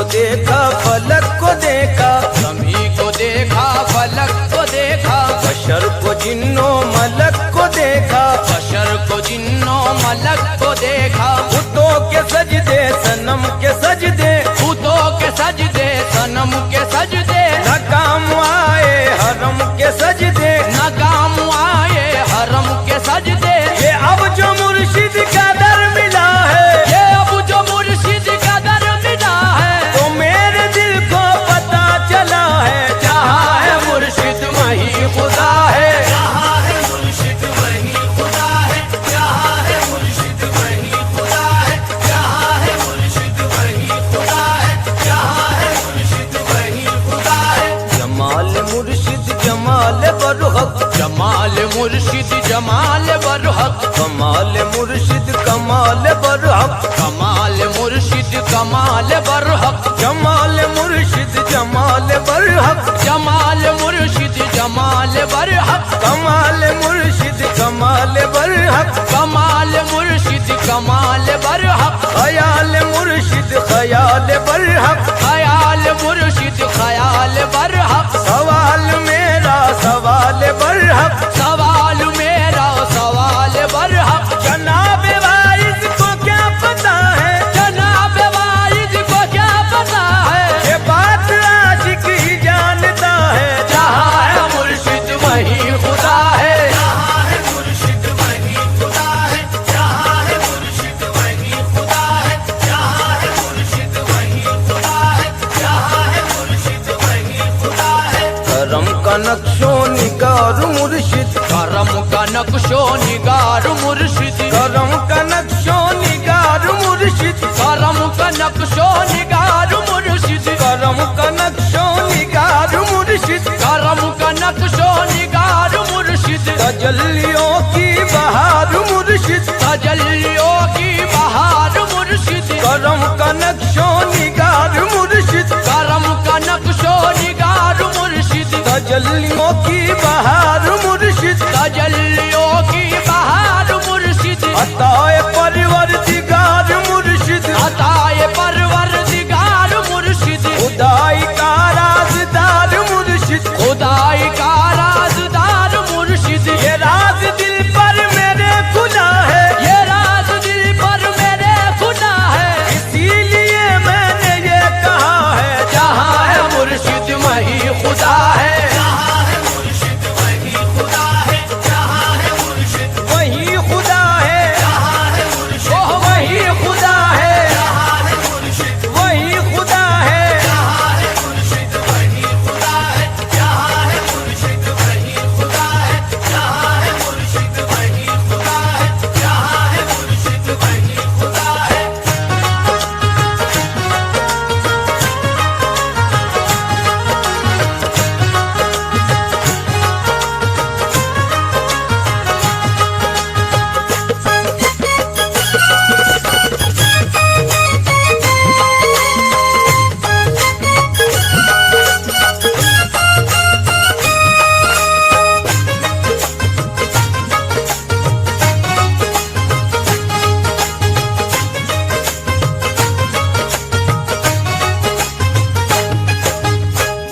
को देखा फलक को देखा, शमी को देखा फलक को देखा, बशर को जिन्नो मलक को देखा, बशर को जिन्नो मलक को देखा। बुतों के सजदे सनम के सजदे, भूतों के सजदे सनम के सजदे, न काम आए हरम के सजदे, न काम आए हरम के सजदे। ये अब जो मुर्शिद का दर मिला है, ये अब जो मुर्शिद का दर मिला है, तो मेरे दिल को पता चला है, जहाँ है मुर्शिद वहीं खुदा है। जहाँ है मुर्शिद वहीं खुदा है, जहाँ है मुर्शिद वहीं खुदा है, जहाँ है मुर्शिद वहीं खुदा है, जहाँ है मुर्शिद वहीं खुदा है। जमाल मुर्शिद जमाल बरहक, जमाल मुर्शिद जमाल बरहक, कमाल मुर्शिद कमाल बरहक, कमाल मुर्शिद कमाल बरहक, जमाल मुर्शिद जमाल बरहक, जमाल मुर्शिद जमाल बरहक, कमाल मुर्शिद कमाल बरहक, कमाल मुर्शिद कमाल बरहक, खयाल मुर्शिद खयाल बरहक, खयाल मुर्शिद खयाल बरहक। सवाल मेरा सवाल बरहक, सवाल मेरा सवाल बरहक, जनाब वाइज को क्या पता है, जनाब वाइद को क्या पता है, ये बात आशिक ही जानता है, जहाँ है मुर्शिद वहीं खुदा है। जहाँ है मुर्शिद वहीं खुदा है, जहाँ है मुर्शिद वहीं खुदा है, जहाँ है मुर्शिद वहीं खुदा है, जहाँ है मुर्शिद वहीं खुदा है। करम का नक्शो निगार मुर्शिद, करम का नक्शो निगार मुर्शिद, करम का नक्शो निगार मुर्शिद, करम का नक्शो निगार मुर्शिद, करम का नक्शो निगार मुर्शिद, करम का नक्शो निगार मुर्शिद, तजल्लियों की बहार मुर्शिद, तजल्लियों की बहार मुर्शिद, करम का नक्शो निगार मुर्शिद, करम का नक्शो निगार मुर्शिद, तजल्लियों की बहार मुर्शिद, तजल्लियों की बहार मुर्शिद, अताए परवरदिगार मुर्शिद, अताए परवरदिगार मुर्शिद, खुदाई का राज़दार मुर्शिद, खुदाई का राज़दार मुर्शिद। ये राज दिल पर मेरे खुदा है, ये राज दिल पर मेरे खुदा है, इसीलिए मैंने ये कहा है, जहाँ है मुर्शिद वहीं खुदा है। जहाँ है मुर्शिद वहीं खुदा है, जहाँ है मुर्शिद वही खुदा है, जहाँ है मुर्शिद ओह वहीं खुदा है, जहाँ है मुर्शिद वही खुदा है, जहाँ है मुर्शिद वहीं खुदा है, जहाँ है मुर्शिद वहीं खुदा है, जहाँ है मुर्शिद वहीं खुदा है, जहाँ है मुर्शिद वहीं खुदा है।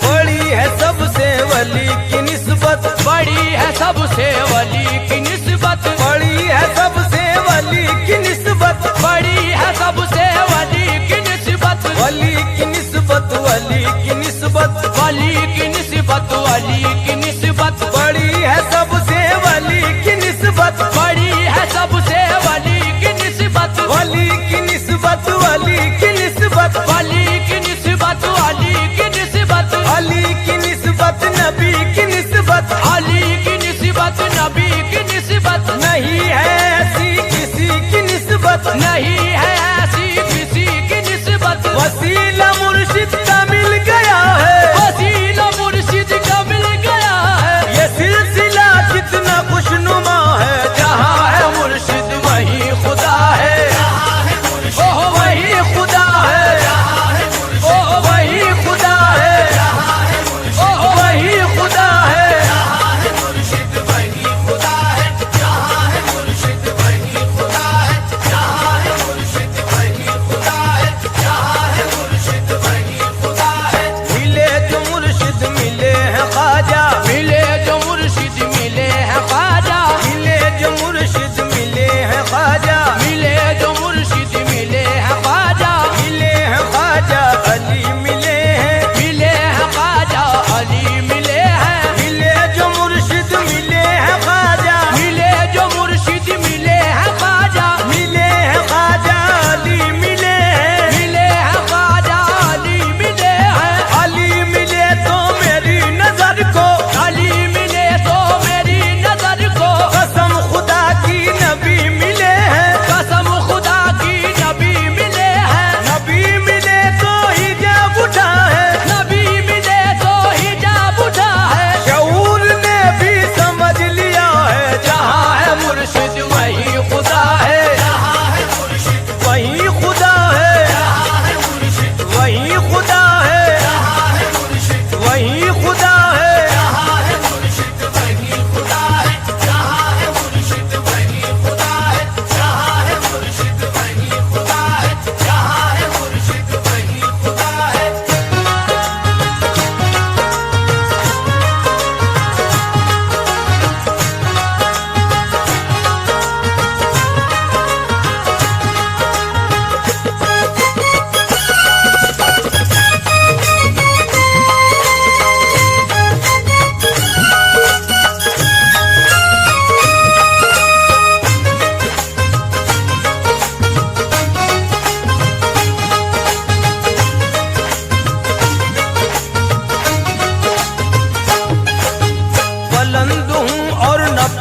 बड़ी है सबसे वली की निस्बत, बड़ी है सबसे वली की निस्बत, बड़ी है सबसे वली की निस्बत, बड़ी है सबसे वली की निस्बत, वली की निस्बत, वली की निस्बत, वली की निस्बत, वली की निस्बत, बड़ी है सबसे वली की निस्बत, बड़ी है सबसे वली की निस्बत, वली की निस्बत, वली की निस्बत, वली की निस्बत, वली की निस्बत, अली की निस्बत, नबी की निस्बत, अली की निस्बत, नबी की निस्बत, नहीं है ऐसी किसी की निस्बत, नहीं है ऐसी किसी की निस्बत। वसीला मुर्शिद का मिल गया है, वसीला मुर्शिद का मिल गया है, ये सिलसिला कितना खुशनुमा है, जहाँ है मुर्शिद वहीं खुदा है। जहाँ है मुर्शिद ओह वहीं खुदा है, जहाँ है मुर्शिद ओह वहीं खुदा है, जहाँ है मुर्शिद ओह वहीं खुदा है, जहाँ है मुर्शिद वहीं खुदा है, जहाँ है मुर्शिद वहीं खुदा है, जहाँ है मुर्शिद वहीं खुदा है, जहाँ है मुर्शिद वहीं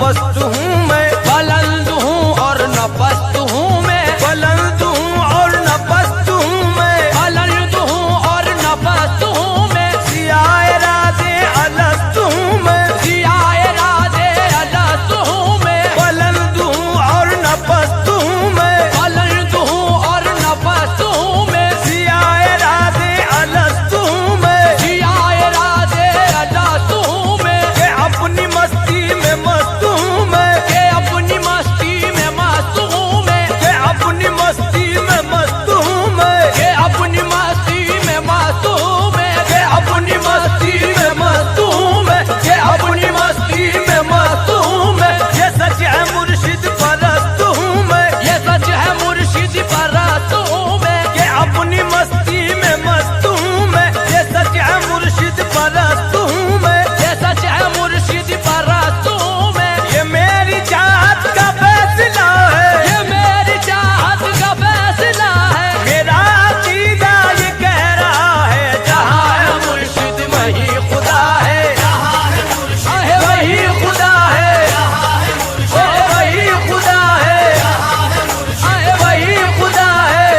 पस्त हूँ मैं, बुलंद हूँ और न पस्त हूँ मैं, बुलंद हूँ और न पस्त हूँ मैं, बुलंद हूँ और न पस्त हूँ मैं, सियाए राज़े अलस्त हूँ मैं, सियाए राज़े अलस्त हूँ मैं, बुलंद हूँ और न पस्त हूँ मैं, बुलंद हूँ और न पस्त हूँ मैं, सियाए राज़े अलस्त हूँ मैं, सियाए राज़े अलस्त हूँ मैं, के अपनी मस्ती में मस्त हूँ मैं, के अपनी मस्ती में मस्त हूँ मैं, के अपनी मस्ती में मस्त हूँ मैं, के अपनी मस्ती में मस्त हूँ मैं, के अपनी मस्ती में मस्त हूँ मैं, के अपनी मस्ती में मस्त हूँ मैं, ये सच है मुर्शिद परस्त हूँ मैं, ये सच है मुर्शिद परस्त हूँ मैं, के अपनी मस्ती में मस्त हूँ मैं, ये सच है मुर्शिद परस्त हूँ मैं, ये सच है मुर्शिद परस्त हूँ मैं, ये मेरी चाहत का फैसला है, ये मेरी चाहत का फैसला है, मेरा अकीदा ये कह रहा है, जहाँ है मुर्शिद वही खुदा है, आहे वही खुदा है, ओ वही खुदा है, आहे वही खुदा है,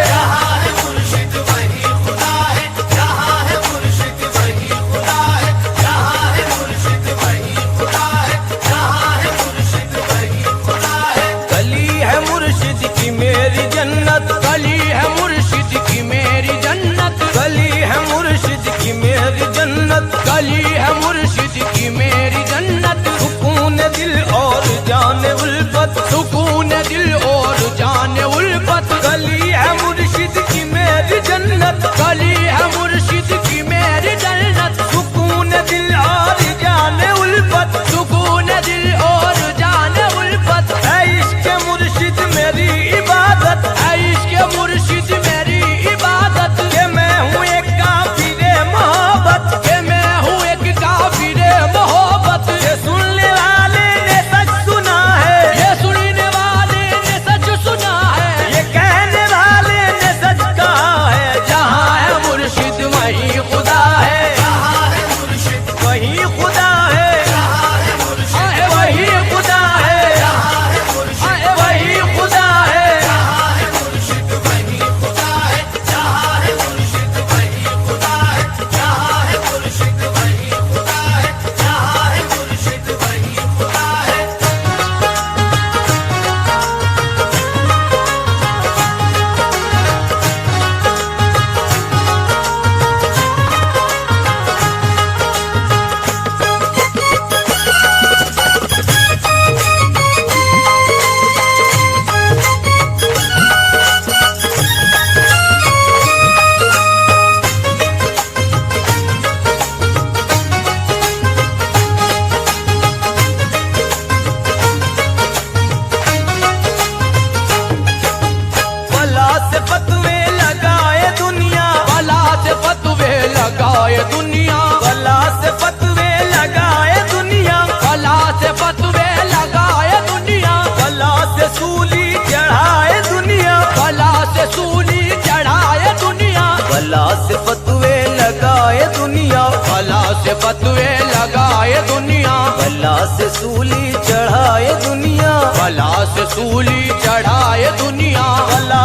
मुर्शिद वही खुदा है, जहाँ है मुर्शिद वही खुदा है, जहाँ है मुर्शिद वही खुदा है, जहाँ है मुर्शिद वही खुदा है। गली है मुर्शिद की मेरी जन्नत, गली है मुर्शिद की मेरी जन्नत, गली है मुर्शिद की मेरी जन्नत, गली है मुर्शिद की मेरी जन्नत, सुकून दिल और जाने उल्फत, सुकून दिल और जाने उल्फत, गली है मुर्शिद की मेरी जन्नत, गली है मुर्शिद की मेरी जन्नत, सुकून दिल और जाने उल्फत, सुकून दिल और जाने उल्फत, है इश्क मुर्शिद मेरी इबादत, है इश्क मुर्शिद मेरी इबादत, के मैं हूँ एक काफिरे मोहब्बत, के मैं हूँ एक काफिरे मोहब्बत, ये सुनने वाले ने सच सुना है, ये सुनने वाले ने सच सुना है, ये कहने वाले ने सच कहा है, जहाँ है मुर्शिद वही खुदा है, वही खुदा है, आहे वही खुदा है, आहे वही खुदा है, मुर्शिद वही खुदा है, जहाँ है मुर्शिद वही खुदा है, जहाँ है मुर्शिद वही खुदा है, जहाँ है मुर्शिद वही खुदा है। बला से फतवे लगाए दुनिया, बला से फतवे लगाए दुनिया, बला से फतवे लगाए दुनिया, बला से फतवे लगाए दुनिया, बला से सूली चढ़ाए दुनिया, बला से सूली चढ़ाए दुनिया, बला से फतवे लगाए दुनिया, बला से फतवे लगाए दुनिया, बला से सूली चढ़ाए दुनिया, बला से सूली चढ़ाए दुनिया, बला